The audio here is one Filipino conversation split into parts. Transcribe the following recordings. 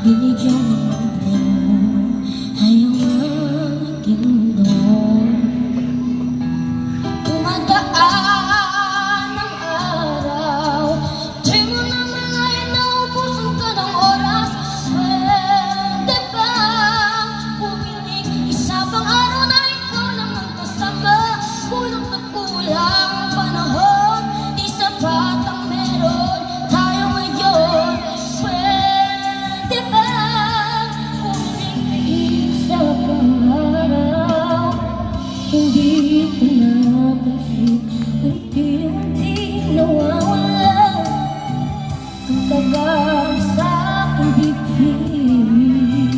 binigyan ng preno ay ang aking doon. Tumadaan ang araw, di mo naman ay naubusan ka ng oras. Pwede ba pumiling isa pang araw na ikaw lang ang kasama? Kulang na kulang ang panahon, di sapat ang meron tayo ngayon. Pwede ba pumiling isa pang araw? Hindi ko napansin, unti-unti nawawala ang tagal sa aking bibig.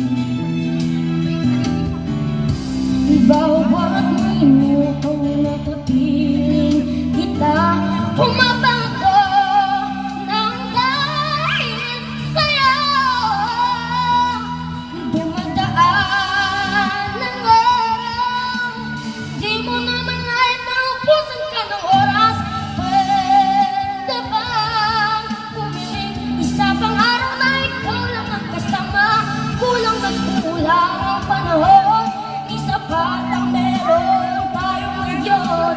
Bawat minutong nakapiling kita, pumabago ng dahil sa'yo. Dumadaan ng araw, di mo naman ay naubusan ka ng oras. Pwede bang pumiling isa pang araw na ikaw lang ang kasama? Kulang na kulang ang panahon, di sapat ang meron tayo ngayon.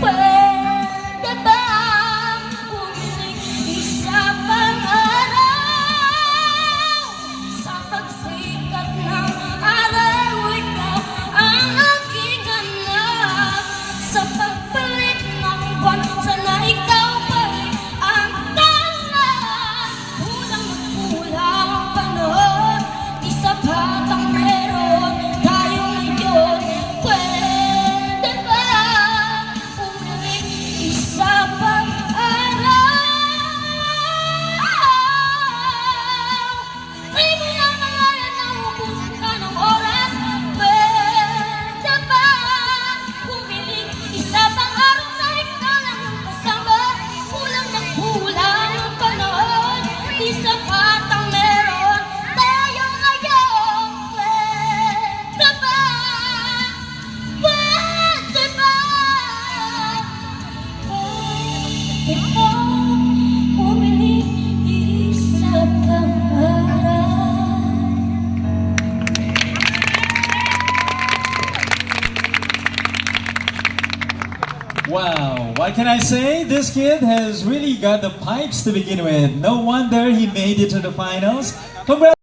Pwede bang pumiling isa pang araw? Sa pagsikat ng araw, ikaw ang aking hanap. Sa pagpalit ng buwan, sana ikaw pa rin ang tangan. Kulang na kulang ang panahon, di sapat ang meron tayo ngayon. Pwede ba pumiling isa pang araw? Di mo naman ay naubusan ka ng oras. Pwede ba pumiling isa pang araw na ikaw lang ang kasama? Kulang na kulang ang panahon, di sapat ang meron tayo ngayon. Pwede ba? Pwede ba? Pwede ba pumiling isa pang araw? Wow, what can I say? This kid has really got the pipes to begin with. No wonder he made it to the finals. Congrats.